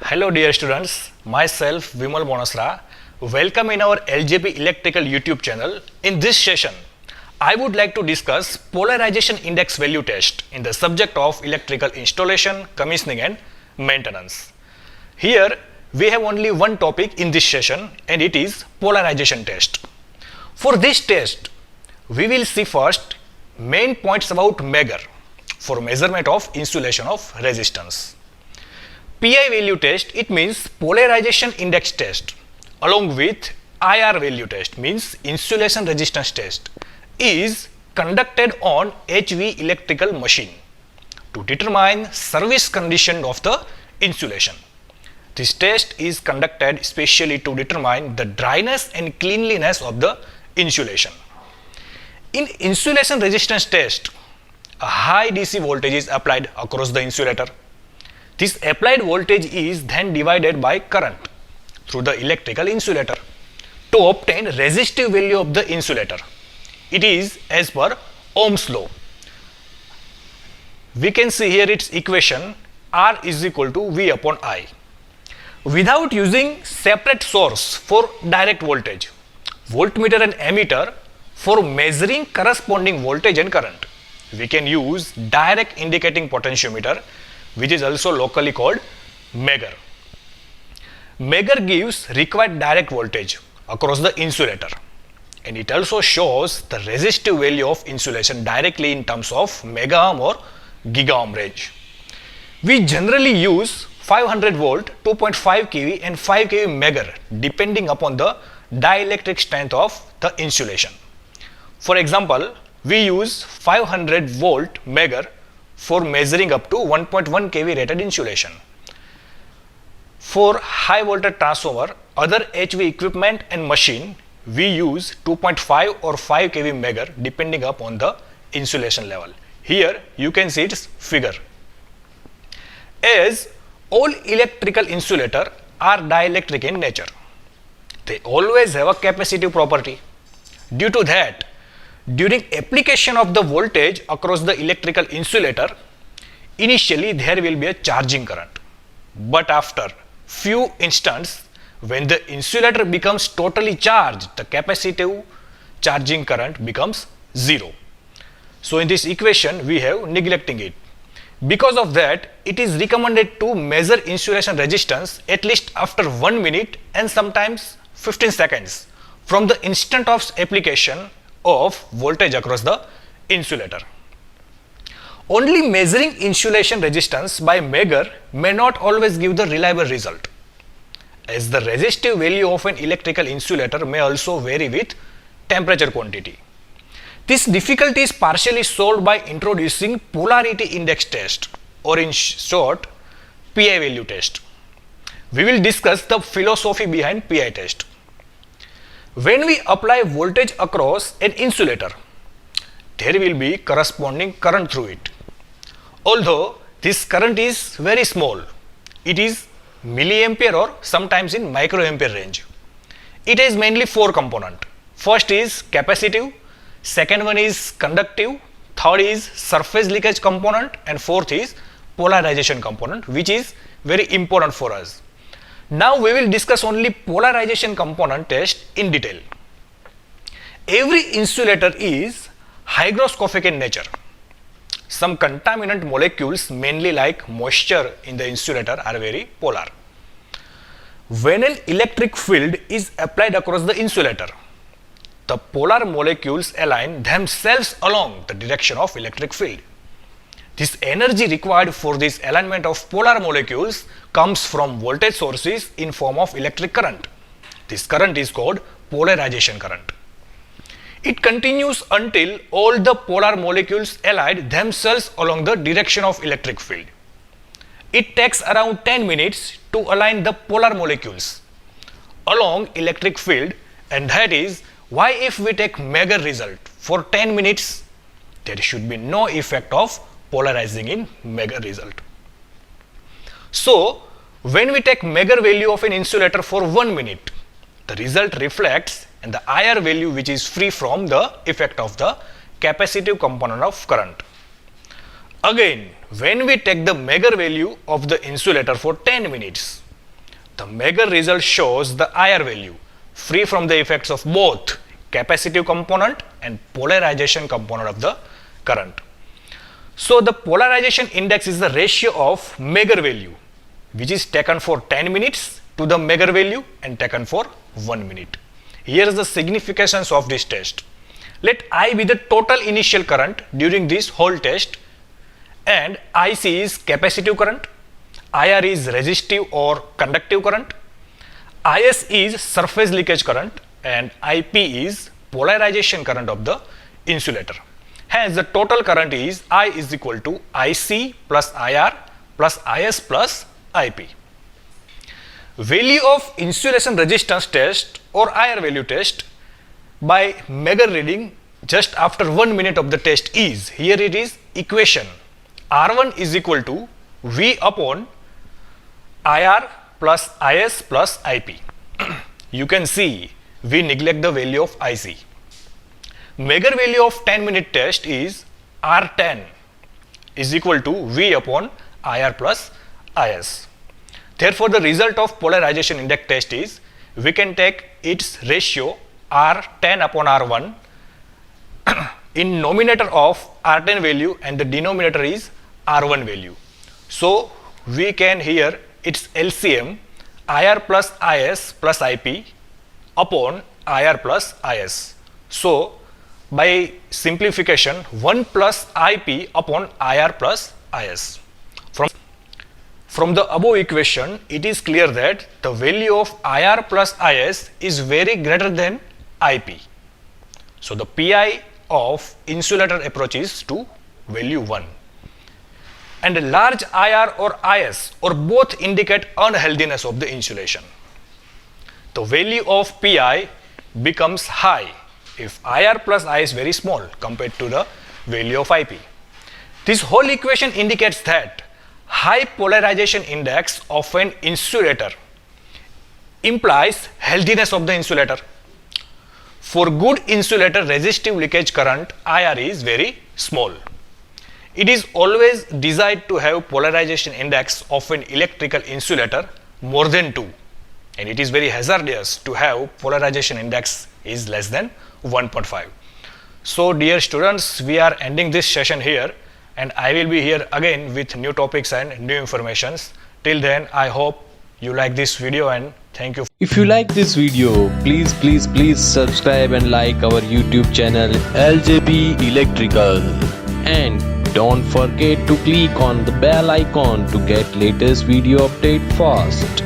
Hello dear students, myself Vimal Bonasra. Welcome in our LJP Electrical YouTube channel. In this session, I would like to discuss polarization index value test in the subject of electrical installation, commissioning and maintenance. Here we have only one topic in this session and it is polarization test. For this test, we will see first main points about Megger for measurement of insulation of resistance. PI value test, it means polarization index test, along with IR value test, means insulation resistance test, is conducted on HV electrical machine to determine service condition of the insulation. This test is conducted specially to determine the dryness and cleanliness of the insulation. In insulation resistance test, a high DC voltage is applied across the insulator. This applied voltage is then divided by current through the electrical insulator to obtain resistive value of the insulator. It is as per Ohm's law. We can see here its equation R is equal to V upon I. Without using separate source for direct voltage, voltmeter and ammeter for measuring corresponding voltage and current, we can use direct indicating potentiometer, which is also locally called Megger. Megger gives required direct voltage across the insulator and it also shows the resistive value of insulation directly in terms of megaohm or gigaohm range. We generally use 500 volt, 2.5 kV and 5 kV Megger depending upon the dielectric strength of the insulation. For example, we use 500 volt Megger for measuring up to 1.1 kV rated insulation. For high voltage transformer, other HV equipment and machine, we use 2.5 or 5 kV Megger depending upon the insulation level. Here you can see its figure. As all electrical insulator are dielectric in nature, they always have a capacitive property. Due to that, during application of the voltage across the electrical insulator, initially there will be a charging current. But after few instants, when the insulator becomes totally charged, the capacitive charging current becomes zero. So in this equation, we have neglecting it. Because of that, it is recommended to measure insulation resistance at least after 1 minute and sometimes 15 seconds from the instant of application of voltage across the insulator. Only measuring insulation resistance by Megger may not always give the reliable result, as the resistive value of an electrical insulator may also vary with temperature quantity. This difficulty is partially solved by introducing polarity index test, or in short, PI value test. We will discuss the philosophy behind PI test. When we apply voltage across an insulator, there will be corresponding current through it. Although this current is very small, it is milliampere or sometimes in microampere range. It has mainly four components. First is capacitive, second one is conductive, third is surface leakage component and fourth is polarization component, which is very important for us. Now we will discuss only polarization component test in detail. Every insulator is hygroscopic in nature. Some contaminant molecules, mainly like moisture in the insulator, are very polar. When an electric field is applied across the insulator, the polar molecules align themselves along the direction of electric field. This energy required for this alignment of polar molecules comes from voltage sources in form of electric current. This current is called polarization current. It continues until all the polar molecules align themselves along the direction of electric field. It takes around 10 minutes to align the polar molecules along electric field, and that is why if we take Megger result for 10 minutes, there should be no effect of polarizing in Megger result. So, when we take Megger value of an insulator for 1 minute, the result reflects and the IR value which is free from the effect of the capacitive component of current. Again, when we take the Megger value of the insulator for 10 minutes, The Megger result shows the IR value free from the effects of both capacitive component and polarization component of the current. So the polarization index is the ratio of Megger value which is taken for 10 minutes to the Megger value and taken for 1 minute. Here is the significance of this test. Let I be the total initial current during this whole test, and IC is capacitive current, IR is resistive or conductive current, IS is surface leakage current, and IP is polarization current of the insulator. Hence the total current is I is equal to IC plus IR plus IS plus IP. Value of insulation resistance test or IR value test by Megger reading just after 1 minute of the test is, here it is equation, R1 is equal to V upon IR plus IS plus IP. You can see we neglect the value of IC. Megger value of 10-minute test is R10 is equal to V upon IR plus IS. Therefore, the result of polarization index test is, we can take its ratio R10 upon R1 in numerator of R10 value and the denominator is R1 value. So, we can here its LCM IR plus IS plus IP upon IR plus IS. So, by simplification 1 plus IP upon IR plus IS. From the above equation, it is clear that the value of IR plus IS is very greater than IP. So the PI of insulator approaches to value 1. And a large IR or IS or both indicate unhealthiness of the insulation. The value of PI becomes high if IR plus I is very small compared to the value of IP. This whole equation indicates that high polarization index of an insulator implies healthiness of the insulator. For good insulator, resistive leakage current IR is very small. It is always desired to have polarization index of an electrical insulator more than 2, and it is very hazardous to have polarization index is less than 1.5. So dear students, we are ending this session here, and I will be here again with new topics and new informations. Till then, I hope you like this video and thank you. If you like this video, please subscribe and like our YouTube channel LJB Electrical, and don't forget to click on the bell icon to get latest video update fast.